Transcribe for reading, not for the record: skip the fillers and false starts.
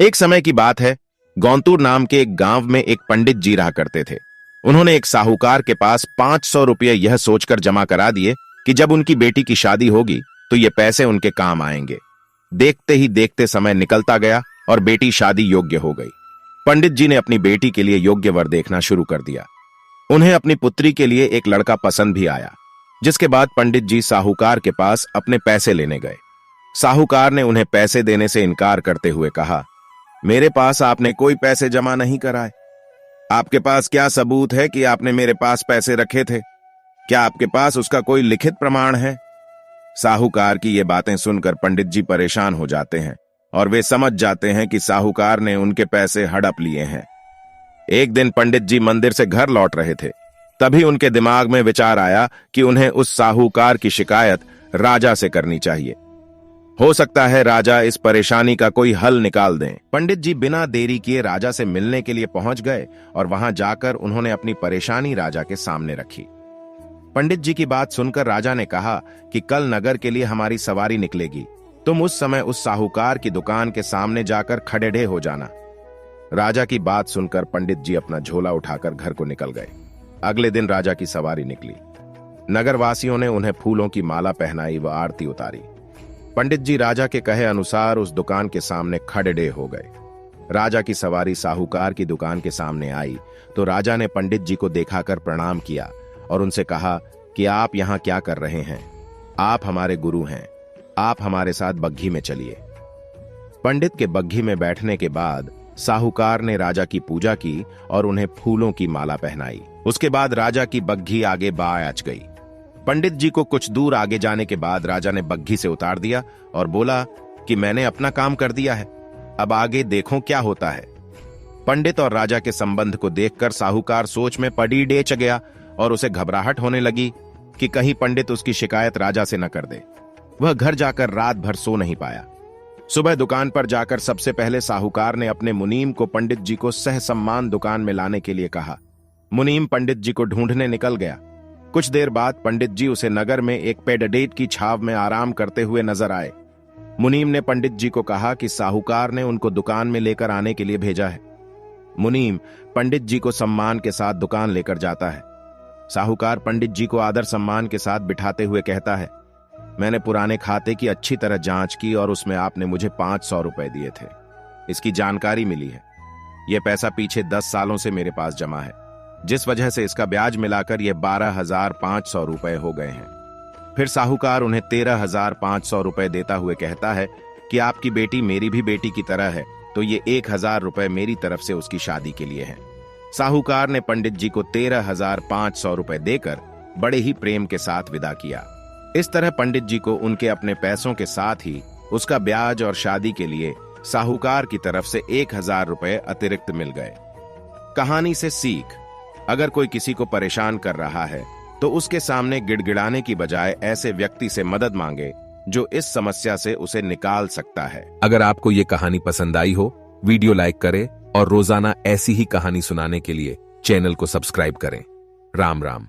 एक समय की बात है। गौंतूर नाम के एक गांव में एक पंडित जी रहा करते थे। उन्होंने एक साहूकार के पास 500 रुपये यह सोचकर जमा करा दिए कि जब उनकी बेटी की शादी होगी तो ये पैसे उनके काम आएंगे। देखते ही देखते समय निकलता गया और बेटी शादी योग्य हो गई। पंडित जी ने अपनी बेटी के लिए योग्य वर देखना शुरू कर दिया। उन्हें अपनी पुत्री के लिए एक लड़का पसंद भी आया, जिसके बाद पंडित जी साहूकार के पास अपने पैसे लेने गए। साहूकार ने उन्हें पैसे देने से इनकार करते हुए कहा, मेरे पास आपने कोई पैसे जमा नहीं कराए। आपके पास क्या सबूत है कि आपने मेरे पास पैसे रखे थे? क्या आपके पास उसका कोई लिखित प्रमाण है? साहूकार की ये बातें सुनकर पंडित जी परेशान हो जाते हैं और वे समझ जाते हैं कि साहूकार ने उनके पैसे हड़प लिए हैं। एक दिन पंडित जी मंदिर से घर लौट रहे थे। तभी उनके दिमाग में विचार आया कि उन्हें उस साहूकार की शिकायत राजा से करनी चाहिए। हो सकता है राजा इस परेशानी का कोई हल निकाल दें। पंडित जी बिना देरी किए राजा से मिलने के लिए पहुंच गए और वहां जाकर उन्होंने अपनी परेशानी राजा के सामने रखी। पंडित जी की बात सुनकर राजा ने कहा कि कल नगर के लिए हमारी सवारी निकलेगी। तुम उस समय उस साहूकार की दुकान के सामने जाकर खड़े हो जाना। राजा की बात सुनकर पंडित जी अपना झोला उठाकर घर को निकल गए। अगले दिन राजा की सवारी निकली। नगरवासियों ने उन्हें फूलों की माला पहनाई व आरती उतारी। पंडित जी राजा के कहे अनुसार उस दुकान के सामने खड़े हो गए। राजा की सवारी साहूकार की दुकान के सामने आई तो राजा ने पंडित जी को देखाकर प्रणाम किया और उनसे कहा कि आप यहाँ क्या कर रहे हैं? आप हमारे गुरु हैं, आप हमारे साथ बग्घी में चलिए। पंडित के बग्घी में बैठने के बाद साहूकार ने राजा की पूजा की और उन्हें फूलों की माला पहनाई। उसके बाद राजा की बग्घी आगे बाँच गई। पंडित जी को कुछ दूर आगे जाने के बाद राजा ने बग्घी से उतार दिया और बोला कि मैंने अपना काम कर दिया है, अब आगे देखो क्या होता है। पंडित और राजा के संबंध को देखकर साहूकार सोच में पड़ीडेच गया और उसे घबराहट होने लगी कि कहीं पंडित उसकी शिकायत राजा से न कर दे। वह घर जाकर रात भर सो नहीं पाया। सुबह दुकान पर जाकर सबसे पहले साहूकार ने अपने मुनीम को पंडित जी को सहसम्मान दुकान में लाने के लिए कहा। मुनीम पंडित जी को ढूंढने निकल गया। कुछ देर बाद पंडित जी उसे नगर में एक पेडडेट की छाव में आराम करते हुए नजर आए। मुनीम ने पंडित जी को कहा कि साहूकार ने उनको दुकान में लेकर आने के लिए भेजा है। मुनीम पंडित जी को सम्मान के साथ दुकान लेकर जाता है। साहूकार पंडित जी को आदर सम्मान के साथ बिठाते हुए कहता है, मैंने पुराने खाते की अच्छी तरह जांच की और उसमें आपने मुझे 500 रुपए दिए थे। इसकी जानकारी मिली है। यह पैसा पीछे 10 सालों से मेरे पास जमा है, जिस वजह से इसका ब्याज मिलाकर यह 12,500 रुपए हो गए हैं। फिर साहूकार उन्हें 13,500 रुपए देता हुए कहता है कि आपकी बेटी मेरी भी बेटी की तरह है, तो ये 1,000 रुपए मेरी तरफ से उसकी शादी के लिए हैं। साहूकार ने पंडित जी को 13,500 रुपए देकर बड़े ही प्रेम के साथ विदा किया। इस तरह पंडित जी को उनके अपने पैसों के साथ ही उसका ब्याज और शादी के लिए साहूकार की तरफ से 1,000 रुपए अतिरिक्त मिल गए। कहानी से सीख, अगर कोई किसी को परेशान कर रहा है तो उसके सामने गिड़गिड़ाने की बजाय ऐसे व्यक्ति से मदद मांगे जो इस समस्या से उसे निकाल सकता है। अगर आपको ये कहानी पसंद आई हो, वीडियो लाइक करें और रोजाना ऐसी ही कहानी सुनाने के लिए चैनल को सब्सक्राइब करें। राम राम।